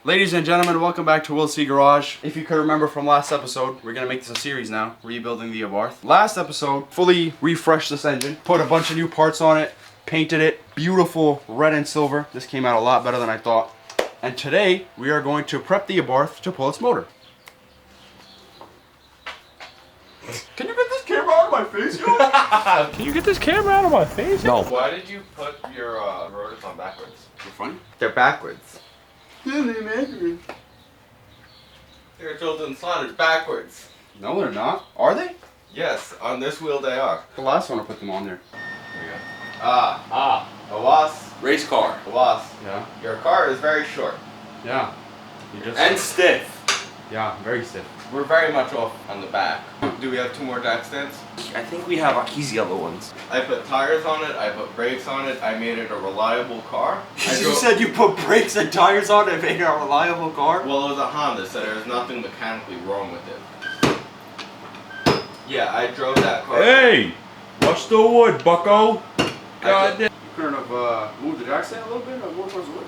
Ladies and gentlemen, welcome back to Will C Garage. If you could remember from last episode, we're gonna make this a series now, rebuilding the Abarth. Last episode, fully refreshed this engine, put a bunch of new parts on it, painted it, beautiful red and silver. This came out a lot better than I thought. And today, we are going to prep the Abarth to pull its motor. Can you get this camera out of my face, yo? Can you get this camera out of my face? No. Why did you put your rotors on backwards? You're funny? They're backwards. No, They're drilled and slotted backwards. they're not. Are they? Yes, on this wheel they are. The last one I put them on there. There you go. A wasp. Race car. A wasp. Yeah. Your car is very short. Yeah. You just. And stiff. Yeah, very stiff. We're very much off on the back. Do we have 2 more jack stands? I think we have Aki's yellow ones. I put tires on it, I put brakes on it, I made it a reliable car. You said you put brakes and tires on it and made it a reliable car? Well, it was a Honda, so there was nothing mechanically wrong with it. Yeah, I drove that car. Hey! Watch the wood, bucko! God damn. You couldn't have moved the jack stand a little bit or more towards the wood?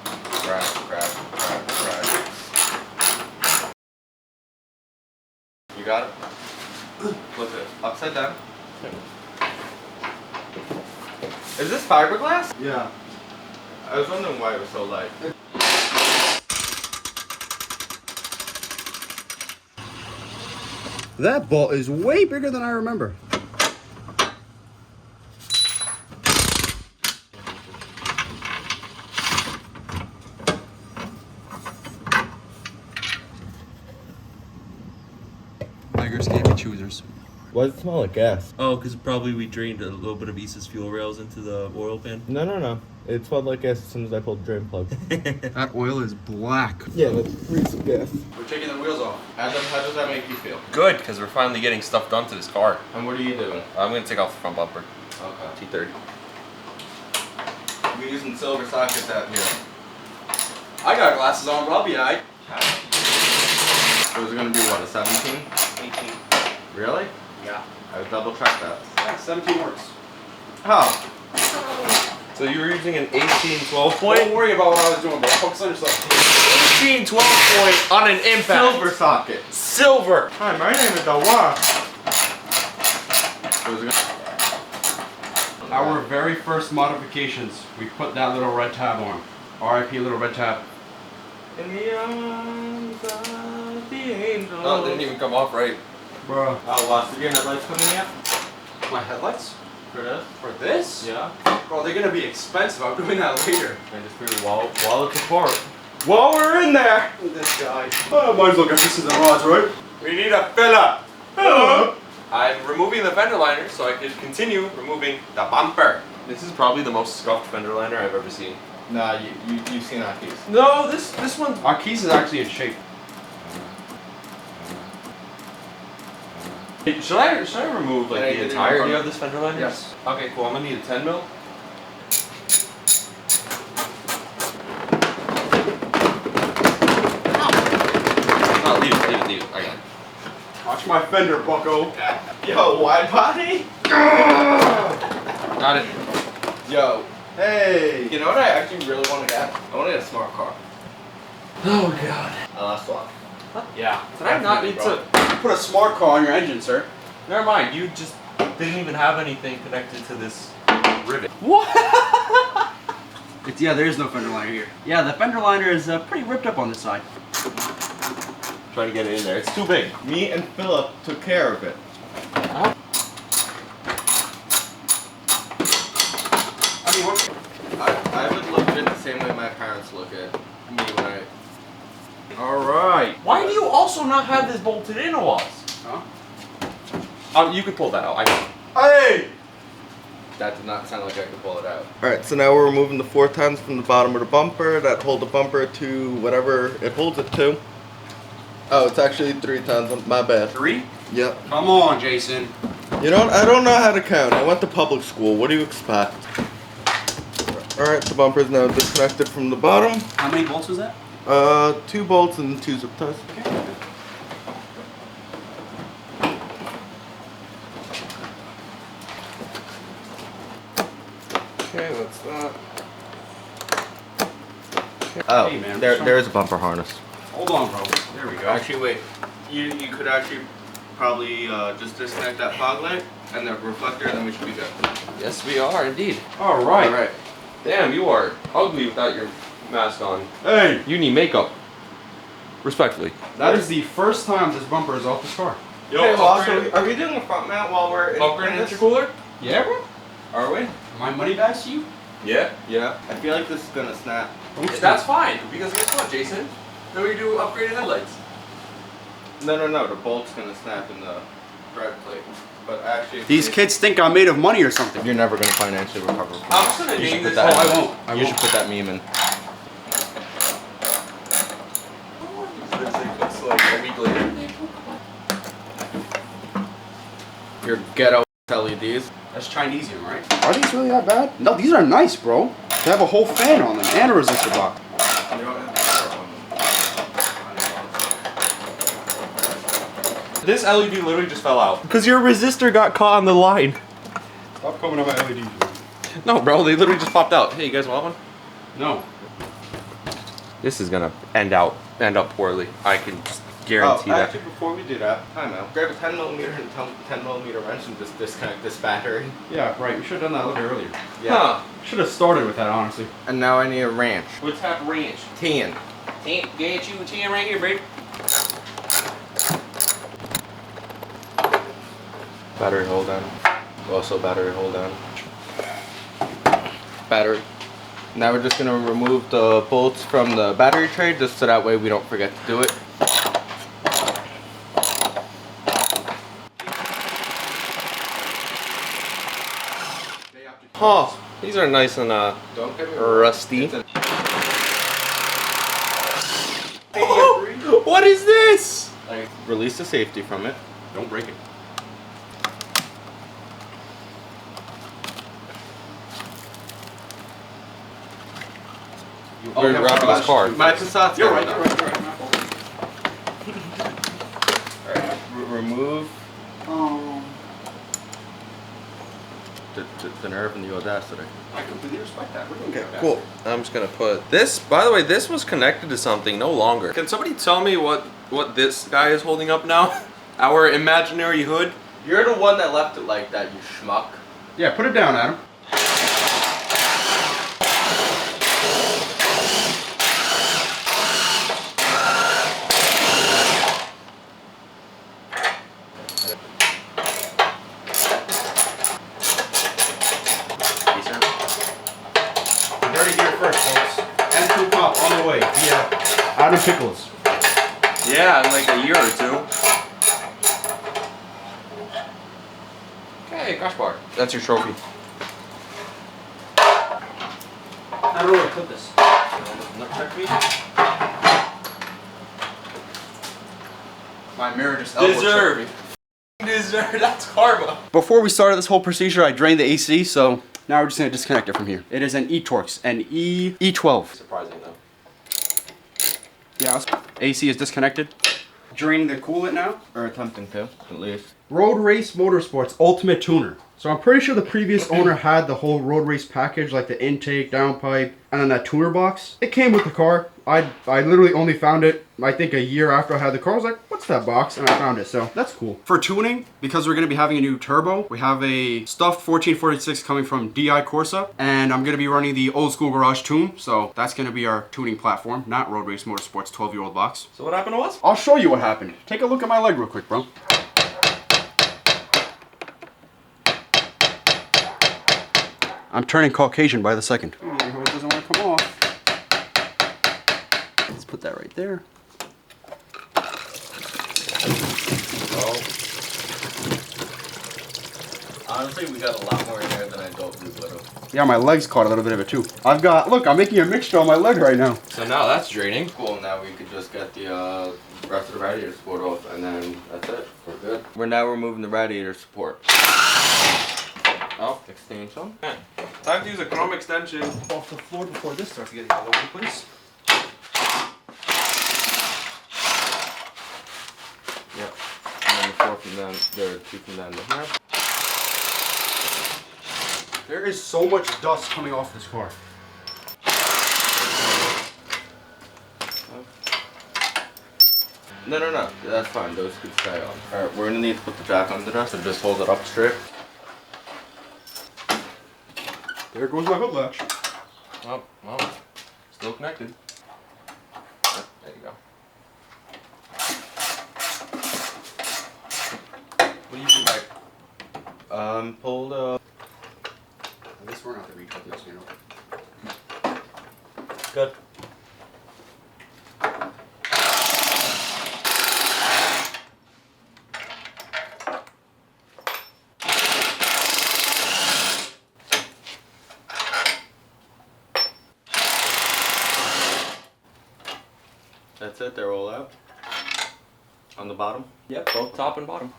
Crash. You got it? Flip it upside down. Is this fiberglass? Yeah. I was wondering why it was so light. That bolt is way bigger than I remember. Beggars can't be choosers. Why does it smell like gas? Oh, because probably we drained a little bit of Isa's fuel rails into the oil pan. No. It smelled like gas as soon as I pulled the drain plug. That oil is black. Yeah, that's recent gas. We're taking the wheels off. Adam, how does that make you feel? Good, because we're finally getting stuff done to this car. And what are you doing? I'm going to take off the front bumper. Okay. T30. We're using silver sockets out here. I got glasses on, but I'll be alright. So it's gonna be what, a 17? 18. Really? Yeah. I would double check that. Yeah, 17 works. Oh. So you were using an 18-12 point? Don't worry about what I was doing, bro. Focus on yourself. 18-12 point on an impact. Silver socket. Silver. Hi, my name is Abarth. Our very first modifications, we put that little red tab on. RIP little red tab. In the arms of the angel. Oh, it didn't even come off right. Bro. Oh, wow. So your headlights coming yet? My headlights? For this? For this? Yeah. Bro, they're gonna be expensive. I'm doing that later. And just put your wallet apart. While we're in there, this guy. Oh, might as well get this in the rods, right? We need a filler. I'm removing the fender liner so I can continue removing the bumper. This is probably the most scuffed fender liner I've ever seen. Nah, you've seen our keys. No, this one. Our keys is actually in shape. Should I remove like Yeah, the you entirety did it. of this fender liner? Yes. Okay, cool. I'm gonna need a 10 mil. No, leave it. I got it. Watch my fender, bucko. Yo, wide body? Got it. Yo, Hey. you know what I actually really want to get? I want to get a smart car. Oh god. A last one. Yeah. Did I not need to? Put a smart car on your engine, sir. Never mind. You just didn't even have anything connected to this rivet. Yeah, there is no fender liner here. Yeah, the fender liner is pretty ripped up on this side. Trying to get it in there. It's too big. Me and Philip took care of it. I mean, what? I would look at it the same way my parents look at me when I... Alright. Why do you also not have this bolted in, Awaz? Huh? You could pull that out. Hey! That did not sound like I could pull it out. Alright, so now we're removing the 4 tines from the bottom of the bumper that hold the bumper to whatever it holds it to. Oh, it's actually 3 tines, my bad. 3? Yep. Come on, Jason. You know what? I don't know how to count. I went to public school. What do you expect? Alright, the bumper is now disconnected from the bottom. How many bolts was that? 2 bolts and 2 zip ties. Okay, that's that. Oh, Hey, man, there is a bumper harness. Hold on, bro. There we go. Actually, wait. You could actually probably just disconnect that fog light and the reflector, and then we should be good. Yes, we are indeed. All right. All right. Damn, you are ugly without your mask on. Hey, You need makeup. Respectfully. that is the first time this bumper is off this car. Yo, Hey, well, upgrade, are we doing a front mount while we're in upgrade this? intercooler? Yeah, bro. Are we? My money back to you? Yeah. Yeah. I feel like this is gonna snap. That's fine, because guess what, Jason? Then we do upgraded headlights. No. The bolt's gonna snap in the drive plate. But actually, These kids think I'm made of money or something. You're never gonna financially recover from I'm this. just gonna You should name put this. that Oh, I in. won't. I You won't. should put that meme in. It's like a week later. your ghetto LEDs. That's Chinesium, right? Are these really that bad? No, these are nice, bro. They have a whole fan on them and a resistor block. You don't have power on them. This LED literally just fell out. Because your resistor got caught on the line. Stop coming on my LEDs, bro. No, bro, they literally just popped out. Hey, you guys want one? No. This is gonna end up poorly. I can just guarantee that. Actually, before we do that, time out. Grab a 10mm and 10mm wrench and just disconnect this battery. Yeah, right. We should have done that a little bit earlier. Huh. Should have started with that, honestly. And now I need a wrench. What's that range? 10. Get you a 10 right here, babe. Battery hold on. Also battery hold on. Battery. Now we're just gonna remove the bolts from the battery tray just so that way we don't forget to do it. Huh. These are nice and Don't get me wrong. rusty. It's a- What is this? Like, release the safety from it. Don't break it. We're wrapping this car. My Passat's You're going right, up. you're right, you're right. My fault. Alright, remove the nerve and the audacity. I completely respect that. We're doing good. Cool. I'm just gonna put this. By the way, this was connected to something no longer. Can somebody tell me what this guy is holding up now? Our imaginary hood. You're the one that left it like that, you schmuck. Yeah, put it down, Adam. Dirty gear first, folks. And two pop on the way via Adam Pickles. Yeah, in like a year or two. Okay, crash bar. That's your trophy. I don't know where to put this. Nutcrack me? My mirror just elbow checked Deserve. me. Deserve. That's karma. Before we started this whole procedure, I drained the AC, so now we're just gonna disconnect it from here. It is an E-Torx, an E12. Surprising though. Yeah, AC is disconnected. Draining the coolant now. Or attempting to, at least. Road Race Motorsports Ultimate Tuner. So I'm pretty sure the previous owner had the whole Road Race package, like the intake, downpipe, and then that tuner box. It came with the car. I literally only found it, I think, a year after I had the car. I was like, what's that box? And I found it, so that's cool. For tuning, because we're going to be having a new turbo, we have a stuffed 1446 coming from DI Corsa, and I'm going to be running the old school garage tune, so that's going to be our tuning platform, not Road Race Motorsports 12-year-old box. So what happened to us? I'll show you what happened. Take a look at my leg real quick, bro. I'm turning Caucasian by the second. Oh, it doesn't want to come off. Let's put that right there. Honestly, we got a lot more in there than I thought we would have. Yeah, my legs caught a little bit of it too. Look, I'm making a mixture on my leg right now. So now that's draining. Cool, now we could just get the rest of the radiator support off, and then that's it. We're good. We're now removing the radiator support. Oh, extension. Okay. Time to use a chrome extension. Off the floor before this starts getting all over the place. Yep. And then the 4 from down, there are 2 from down to here. There is so much dust coming off this car. No. That's fine. Those could stay on. Alright, we're gonna need to put the jack under this and just hold it up straight. There goes my hood latch. Oh, well, still connected. Oh, there you go. What do you do back? Pull the. I guess we're gonna have to recut this, you know. Good. That's it, they're all out. On the bottom. Yep, both top and bottom.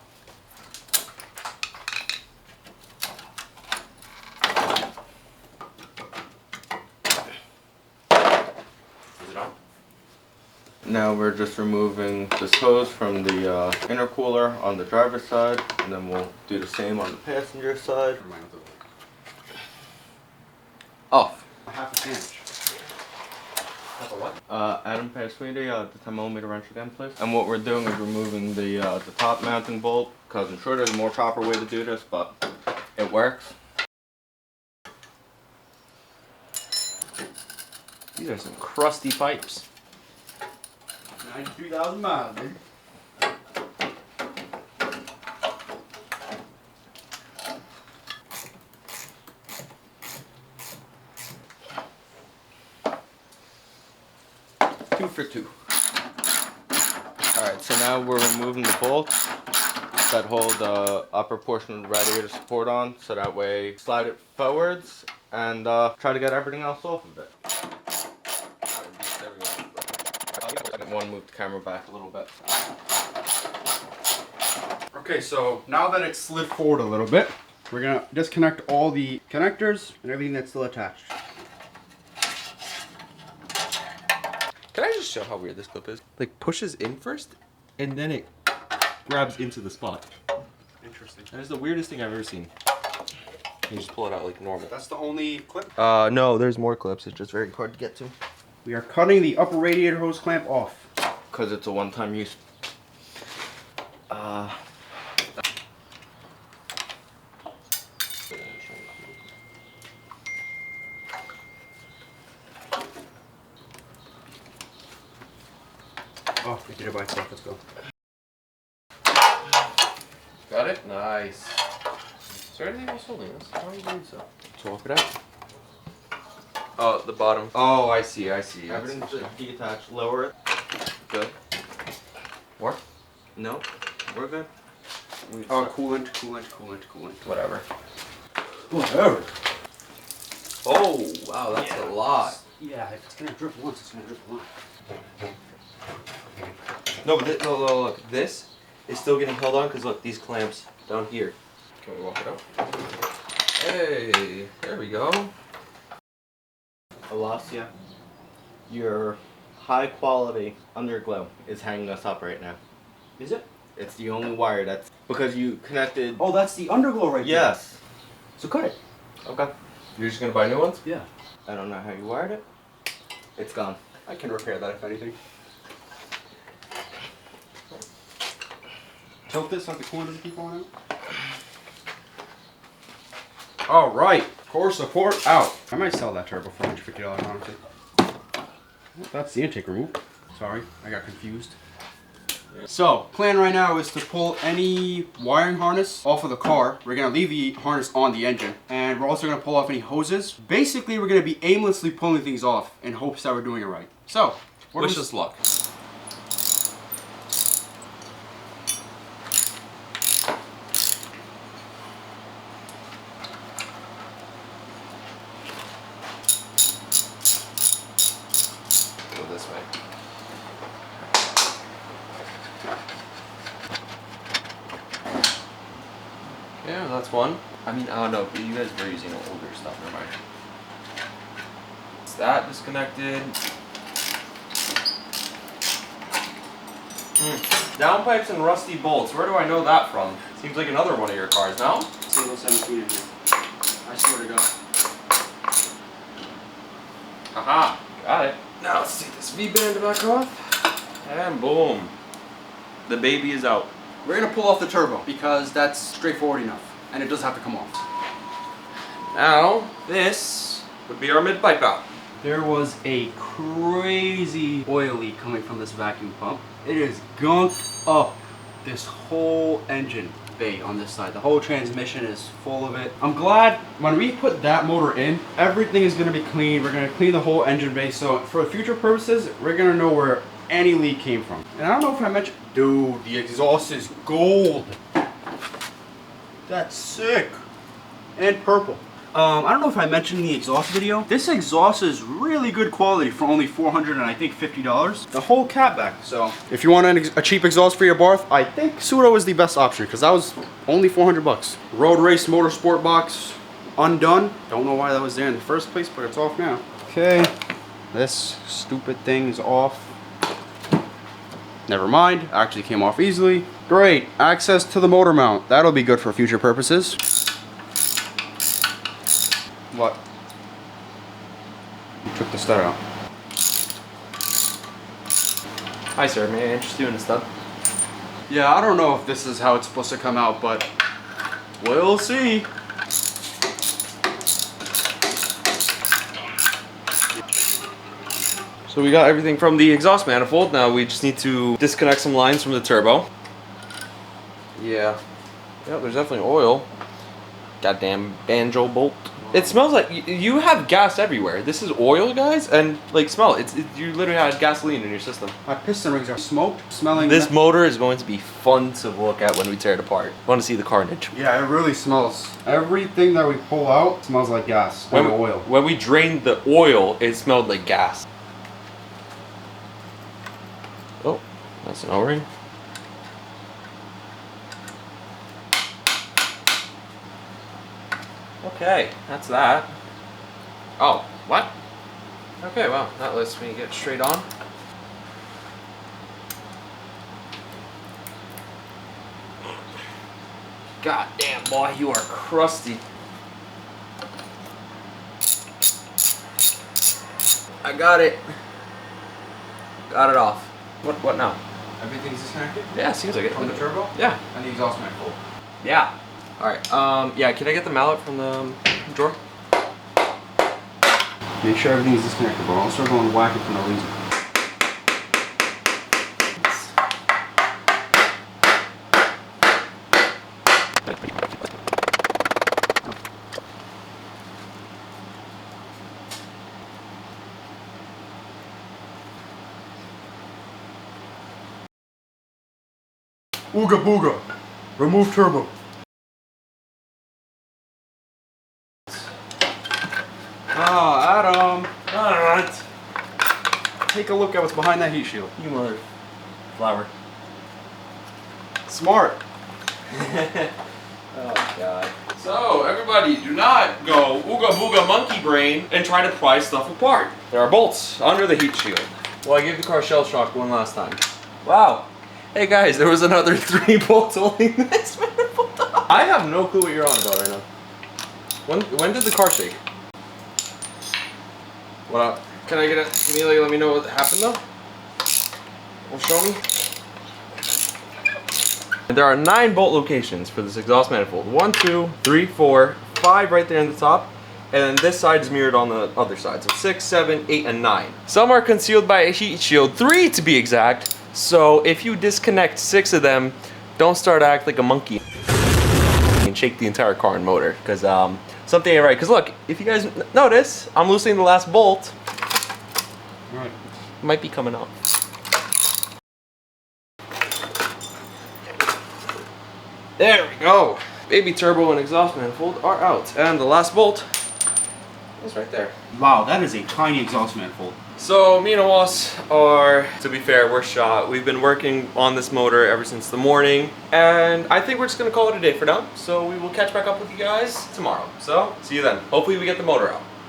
Is it on? Now we're just removing this hose from the intercooler on the driver's side, and then we'll do the same on the passenger side. Off. A half a sandwich. That's a what? Adam, pass me the 10mm wrench again, please. And what we're doing is removing the top mounting bolt, because I'm sure there's a more proper way to do this, but it works. These are some crusty pipes. 93,000 miles, dude. Two for two. Alright, so now we're removing the bolts that hold the upper portion of the radiator support on, so that way slide it forwards and try to get everything else off of it. One, move the camera back a little bit. Okay, so now that it's slid forward a little bit, we're gonna disconnect all the connectors and everything that's still attached. Can I just show how weird this clip is? Like pushes in first, and then it grabs into the spot. Interesting. That is the weirdest thing I've ever seen. You just pull it out like normal. That's the only clip. No, there's more clips. It's just very hard to get to. We are cutting the upper radiator hose clamp off. Because it's a one-time use. Oh, we did it by itself. Let's go. Got it? Nice. Is there anything else holding this? I don't believe so. Swap it out. Oh, the bottom. Oh, I see. Everything's detached. Lower it. Good. More? No, we're good. Oh, coolant. Whatever. Whatever. Oh, wow, that's a lot. Yeah, if it's gonna drip once, it's gonna drip a lot. No, but look, this is still getting held on because look, these clamps down here. Can we walk it out? Hey, there we go. Alasia, your high quality underglow is hanging us up right now. Is it? It's the only wire that's because you connected. Oh, that's the underglow right there. Yes. So cut it. Okay. You're just gonna buy new ones? Yeah. I don't know how you wired it. It's gone. I can repair that if anything. Tilt this so the coolant doesn't keep going out. All right. Core support out. I might sell that turbo for $150, honestly. That's the intake removed. Sorry, I got confused. So, plan right now is to pull any wiring harness off of the car. We're gonna leave the harness on the engine, and we're also gonna pull off any hoses. Basically, we're gonna be aimlessly pulling things off in hopes that we're doing it right. So, Wish us luck. Go this way. Yeah, that's one. I mean, I don't know, but you guys were using older stuff, never mind. Is that disconnected? Downpipes and rusty bolts. Where do I know that from? Seems like another one of your cars, no? Single 17 in here. I swear to God. Aha, got it. Now let's take this V-band back off. And boom. The baby is out. We're gonna pull off the turbo because that's straightforward enough, and it does have to come off. Now, this would be our mid pipe out. There was a crazy oil leak coming from this vacuum pump. It is gunked up this whole engine bay on this side. The whole transmission is full of it. I'm glad when we put that motor in, everything is gonna be clean. We're gonna clean the whole engine bay, so for future purposes, we're gonna know where any leak came from. And I don't know if I mentioned, dude, the exhaust is gold. That's sick. And purple. I don't know if I mentioned in the exhaust video. This exhaust is really good quality for only $450. The whole catback. So if you want a cheap exhaust for your Abarth, I think Pseudo is the best option because that was only 400 bucks. Road Race Motorsport box undone. Don't know why that was there in the first place, but it's off now. Okay, this stupid thing is off. Never mind, actually came off easily. Great, access to the motor mount. That'll be good for future purposes. What? You took the stud out. Hi sir, may I interest you in a stud? Yeah, I don't know if this is how it's supposed to come out, but we'll see. So we got everything from the exhaust manifold. Now we just need to disconnect some lines from the turbo. Yeah. Yep, there's definitely oil. Goddamn banjo bolt. It smells like you have gas everywhere. This is oil, guys, and like smell it. You literally had gasoline in your system. My piston rings are smoked, smelling. This motor is going to be fun to look at when we tear it apart. Want to see the carnage? Yeah, it really smells. Everything that we pull out smells like gas and oil. When we drained the oil, it smelled like gas. Oh, that's an O-ring. Okay, that's that. Oh, what? Okay, well, that lets me get straight on. God damn, boy, you are crusty. I got it. Got it off. What now? Everything's disconnected? Yeah, seems like it. From the turbo? Yeah. And the exhaust manifold. Yeah. Alright, yeah, can I get the mallet from the drawer? Make sure everything's disconnected, bro. Don't start going whacking for no reason. Ooga booga. Remove turbo. Ah, Adam. Alright. Take a look at what's behind that heat shield. You mother flower. Smart. Oh god. So everybody, do not go ooga booga monkey brain and try to pry stuff apart. There are bolts under the heat shield. Well, I gave the car shell shock one last time. Wow. Hey guys, there was another 3 bolts holding this manifold up. I have no clue what you're on about right now. When did the car shake? What? Can I get a Amelia? Let me know what happened though. Well, show me. There are 9 bolt locations for this exhaust manifold. 1, 2, 3, 4, 5 right there in the top. And then this side is mirrored on the other side. So 6, 7, 8, and 9. Some are concealed by a heat shield, 3 to be exact. So if you disconnect 6 of them, don't start to act like a monkey and shake the entire car and motor. Because something ain't right. Because look, if you guys notice, I'm loosening the last bolt. Right. It might be coming out. There we go. Baby turbo and exhaust manifold are out. And the last bolt is right there. Wow, that is a tiny exhaust manifold. So me and Awas are, to be fair, we're shot. We've been working on this motor ever since the morning. And I think we're just gonna call it a day for now. So we will catch back up with you guys tomorrow. So see you then. Hopefully we get the motor out.